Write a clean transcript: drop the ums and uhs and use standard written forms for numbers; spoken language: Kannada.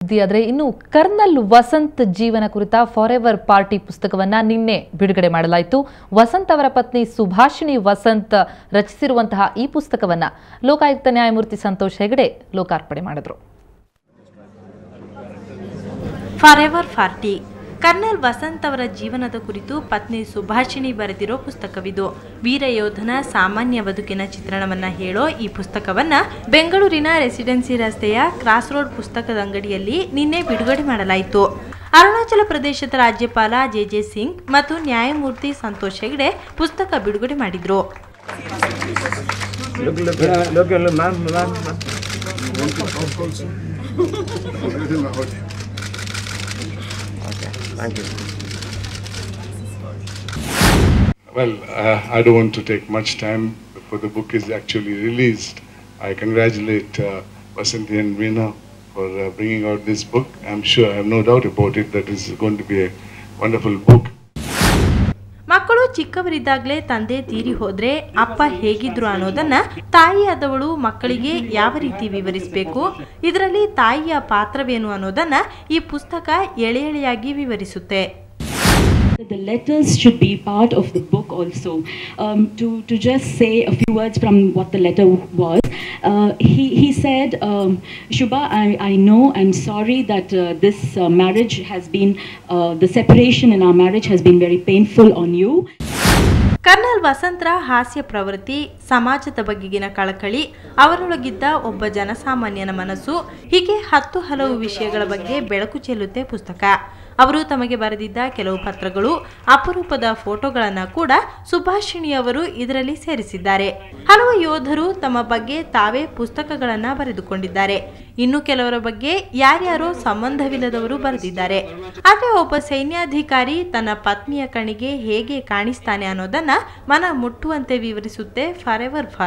ಆದರೆ ಇನ್ನು ಕರ್ನಲ್ ವಸಂತ್ ಜೀವನ ಕುರಿತ ಫಾರೆವರ್ ಪಾರ್ಟಿ ಪುಸ್ತಕವನ್ನ ನಿನ್ನೆ ಬಿಡುಗಡೆ ಮಾಡಲಾಯಿತು. ವಸಂತ್ ಅವರ ಪತ್ನಿ ಸುಭಾಷಿಣಿ ವಸಂತ್ ರಚಿಸಿರುವಂತಹ ಈ ಪುಸ್ತಕವನ್ನ ಲೋಕಾಯುಕ್ತ ನ್ಯಾಯಮೂರ್ತಿ ಸಂತೋಷ್ ಹೆಗಡೆ ಲೋಕಾರ್ಪಣೆ ಮಾಡಿದರು. ಫಾರೆವರ್ ಪಾರ್ಟಿ ಕರ್ನಲ್ ವಸಂತ್ ಅವರ ಜೀವನದ ಕುರಿತು ಪತ್ನಿ ಸುಭಾಷಿಣಿ ಬರೆದಿರೋ ಪುಸ್ತಕವಿದು. ವೀರಯೋಧನ ಸಾಮಾನ್ಯ ಬದುಕಿನ ಚಿತ್ರಣವನ್ನ ಹೇಳೋ ಈ ಪುಸ್ತಕವನ್ನ ಬೆಂಗಳೂರಿನ ರೆಸಿಡೆನ್ಸಿ ರಸ್ತೆಯ ಕ್ರಾಸ್ ರೋಡ್ ಪುಸ್ತಕದ ಅಂಗಡಿಯಲ್ಲಿ ನಿನ್ನೆ ಬಿಡುಗಡೆ ಮಾಡಲಾಯಿತು. ಅರುಣಾಚಲ ಪ್ರದೇಶದ ರಾಜ್ಯಪಾಲ ಜೆ ಸಿಂಗ್ ಮತ್ತು ನ್ಯಾಯಮೂರ್ತಿ ಸಂತೋಷ್ ಹೆಗಡೆ ಪುಸ್ತಕ ಬಿಡುಗಡೆ ಮಾಡಿದ್ರು. Thank you. Well, I don't want to take much time before the book is actually released. I congratulate Vasanthi and Veena for bringing out this book. I'm sure, I have no doubt about it, that it's going to be a wonderful book. ಮಕ್ಕಳು ಚಿಕ್ಕವರಿದ್ದಾಗಲೇ ತಂದೆ ತೀರಿ ಹೋದ್ರೆ ಅಪ್ಪ ಹೇಗಿದ್ರು ಅನ್ನೋದನ್ನ ತಾಯಿಯಾದವಳು ಮಕ್ಕಳಿಗೆ ಯಾವ ರೀತಿ ವಿವರಿಸಬೇಕು, ಇದರಲ್ಲಿ ತಾಯಿಯ ಪಾತ್ರವೇನು ಅನ್ನೋದನ್ನ ಈ ಪುಸ್ತಕ ಎಳೆ ಎಳೆಯಾಗಿ ವಿವರಿಸುತ್ತೆ. The letters should be part of the book also. To just say a few words from what the letter was, he said, Shubha, I know, I'm sorry that this marriage has been, the separation in our marriage has been very painful on you. Colonel ವಸಂತ್ರ ಹಾಸ್ಯ ಪ್ರವೃತ್ತಿ, ಸಮಾಜದ ಬಗೆಗಿನ ಕಳಕಳಿ, ಅವರೊಳಗಿದ್ದ ಒಬ್ಬ ಜನಸಾಮಾನ್ಯನ ಮನಸ್ಸು, ಹೀಗೆ ಹಲವು ವಿಷಯಗಳ ಬಗ್ಗೆ ಬೆಳಕು ಚೆಲ್ಲುತ್ತೆ ಪುಸ್ತಕ. ಅವರು ತಮಗೆ ಬರೆದಿದ್ದ ಕೆಲವು ಪತ್ರಗಳು, ಅಪರೂಪದ ಫೋಟೋಗಳನ್ನ ಕೂಡ ಸುಭಾಷಿಣಿಯವರು ಇದರಲ್ಲಿ ಸೇರಿಸಿದ್ದಾರೆ. ಹಲವು ಯೋಧರು ತಮ್ಮ ಬಗ್ಗೆ ತಾವೇ ಪುಸ್ತಕಗಳನ್ನ ಬರೆದುಕೊಂಡಿದ್ದಾರೆ. ಇನ್ನು ಕೆಲವರ ಬಗ್ಗೆ ಯಾರ್ಯಾರೋ ಸಂಬಂಧವಿಲ್ಲದವರು ಬರೆದಿದ್ದಾರೆ. ಆದರೆ ಒಬ್ಬ ಸೈನ್ಯಾಧಿಕಾರಿ ತನ್ನ ಪತ್ನಿಯ ಕಣ್ಣಿಗೆ ಹೇಗೆ ಕಾಣಿಸ್ತಾನೆ ಅನ್ನೋದನ್ನ ಮನ ಮುಟ್ಟುವಂತೆ ವಿವರಿಸುತ್ತೆ ಫಾರೆವರ್ ಪಾರ್ಟಿ.